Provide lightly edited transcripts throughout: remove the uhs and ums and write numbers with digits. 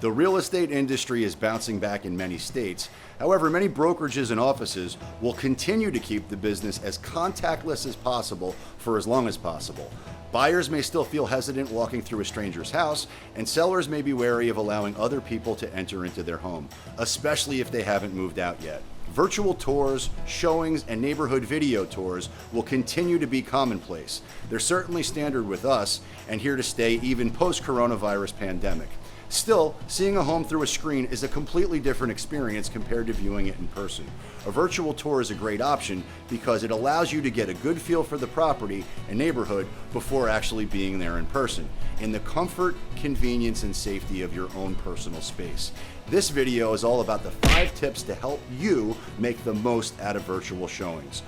The real estate industry is bouncing back in many states. However, many brokerages and offices will continue to keep the business as contactless as possible for as long as possible. Buyers may still feel hesitant walking through a stranger's house, and sellers may be wary of allowing other people to enter into their home, especially if they haven't moved out yet. Virtual tours, showings, and neighborhood video tours will continue to be commonplace. They're certainly standard with us and here to stay even post-coronavirus pandemic. Still, seeing a home through a screen is a completely different experience compared to viewing it in person. A virtual tour is a great option because it allows you to get a good feel for the property and neighborhood before actually being there in person, in the comfort, convenience, and safety of your own personal space. This video is all about the 5 tips to help you make the most out of virtual showings.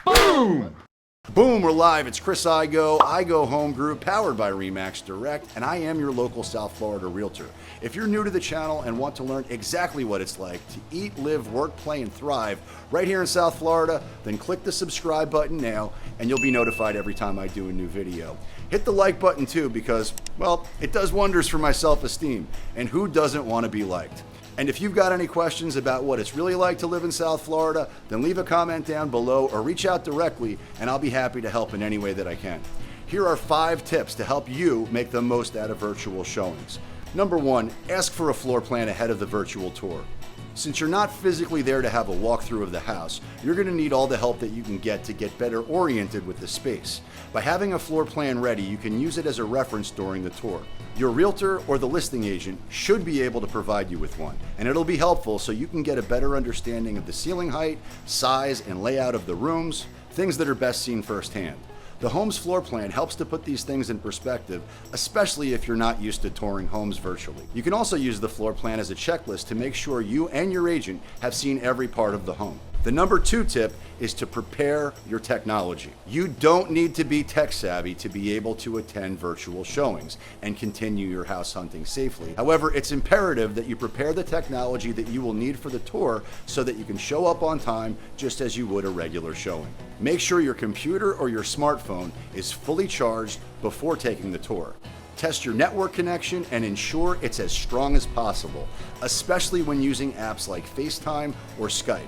Boom! Boom, we're live. It's Chris iGo Home Group, powered by RE/MAX Direct, and I am your local South Florida realtor. If you're new to the channel and want to learn exactly what it's like to eat, live, work, play, and thrive right here in South Florida, then click the subscribe button now and you'll be notified every time I do a new video. Hit the like button too because, well, it does wonders for my self-esteem, and who doesn't want to be liked? And if you've got any questions about what it's really like to live in South Florida, then leave a comment down below or reach out directly and I'll be happy to help in any way that I can. Here are 5 tips to help you make the most out of virtual showings. Number 1, ask for a floor plan ahead of the virtual tour. Since you're not physically there to have a walkthrough of the house, you're going to need all the help that you can get to get better oriented with the space. By having a floor plan ready, you can use it as a reference during the tour. Your realtor or the listing agent should be able to provide you with one, and it'll be helpful so you can get a better understanding of the ceiling height, size, and layout of the rooms, things that are best seen firsthand. The home's floor plan helps to put these things in perspective, especially if you're not used to touring homes virtually. You can also use the floor plan as a checklist to make sure you and your agent have seen every part of the home. The number 2 tip is to prepare your technology. You don't need to be tech savvy to be able to attend virtual showings and continue your house hunting safely. However, it's imperative that you prepare the technology that you will need for the tour so that you can show up on time just as you would a regular showing. Make sure your computer or your smartphone is fully charged before taking the tour. Test your network connection and ensure it's as strong as possible, especially when using apps like FaceTime or Skype.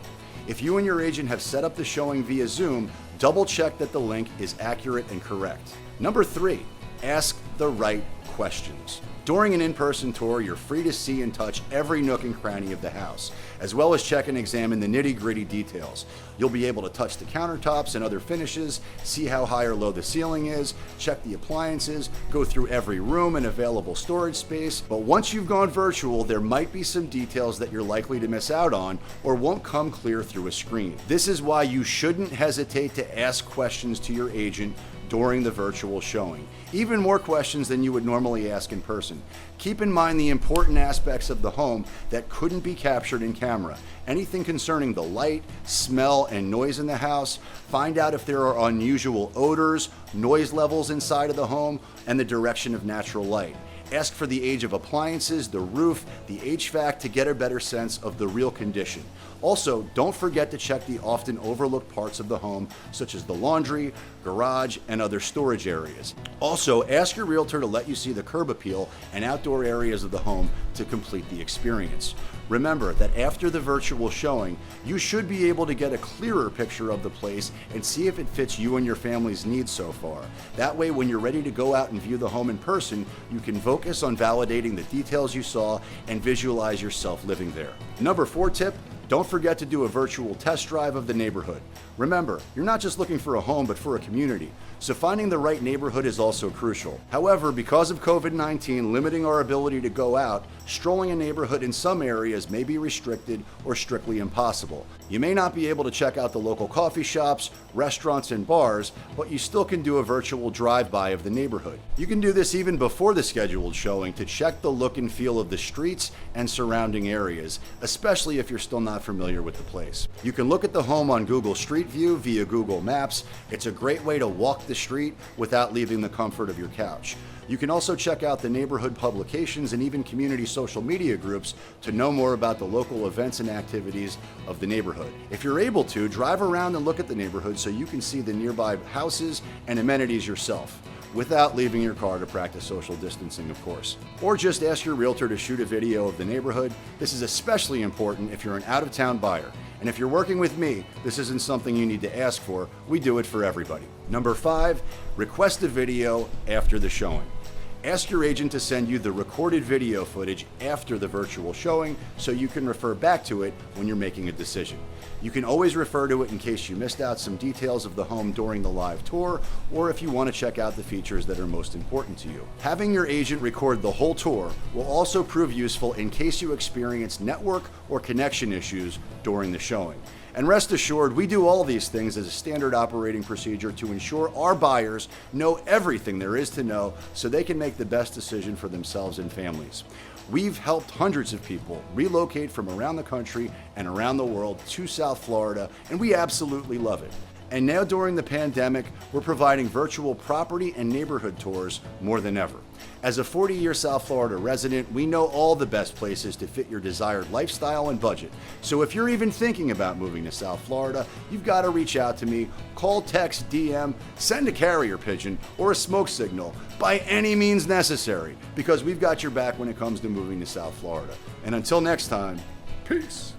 If you and your agent have set up the showing via Zoom, double check that the link is accurate and correct. Number 3, ask the right questions. During an in-person tour, you're free to see and touch every nook and cranny of the house, as well as check and examine the nitty-gritty details. You'll be able to touch the countertops and other finishes, see how high or low the ceiling is, check the appliances, go through every room and available storage space. But once you've gone virtual, there might be some details that you're likely to miss out on or won't come clear through a screen. This is why you shouldn't hesitate to ask questions to your agent during the virtual showing, even more questions than you would normally ask in person. Keep in mind the important aspects of the home that couldn't be captured in camera. Anything concerning the light, smell, and noise in the house. Find out if there are unusual odors, noise levels inside of the home, and the direction of natural light. Ask for the age of appliances, the roof, the HVAC to get a better sense of the real condition. Also, don't forget to check the often overlooked parts of the home, such as the laundry, garage, and other storage areas. Also, ask your realtor to let you see the curb appeal and outdoor areas of the home to complete the experience. Remember that after the virtual showing, you should be able to get a clearer picture of the place and see if it fits you and your family's needs so far. That way, when you're ready to go out and view the home in person, you can focus on validating the details you saw and visualize yourself living there. Number 4 tip, don't forget to do a virtual test drive of the neighborhood. Remember, you're not just looking for a home, but for a community. So finding the right neighborhood is also crucial. However, because of COVID-19 limiting our ability to go out, strolling a neighborhood in some areas may be restricted or strictly impossible. You may not be able to check out the local coffee shops, restaurants, and bars, but you still can do a virtual drive-by of the neighborhood. You can do this even before the scheduled showing to check the look and feel of the streets and surrounding areas, especially if you're still not familiar with the place. You can look at the home on Google Street View via Google Maps. It's a great way to walk the street without leaving the comfort of your couch. You can also check out the neighborhood publications and even community social media groups to know more about the local events and activities of the neighborhood. If you're able to, drive around and look at the neighborhood so you can see the nearby houses and amenities yourself. without leaving your car to practice social distancing, of course. Or just ask your realtor to shoot a video of the neighborhood. This is especially important if you're an out-of-town buyer. And if you're working with me, this isn't something you need to ask for. We do it for everybody. Number 5, request a video after the showing. Ask your agent to send you the recorded video footage after the virtual showing so you can refer back to it when you're making a decision. You can always refer to it in case you missed out some details of the home during the live tour, or if you want to check out the features that are most important to you. Having your agent record the whole tour will also prove useful in case you experience network or connection issues during the showing. And rest assured, we do all these things as a standard operating procedure to ensure our buyers know everything there is to know so they can make the best decision for themselves and families. We've helped hundreds of people relocate from around the country and around the world to South Florida, and we absolutely love it. And now during the pandemic, we're providing virtual property and neighborhood tours more than ever. As a 40-year South Florida resident, we know all the best places to fit your desired lifestyle and budget. So if you're even thinking about moving to South Florida, you've got to reach out to me, call, text, DM, send a carrier pigeon, or a smoke signal by any means necessary, because we've got your back when it comes to moving to South Florida. And until next time, peace.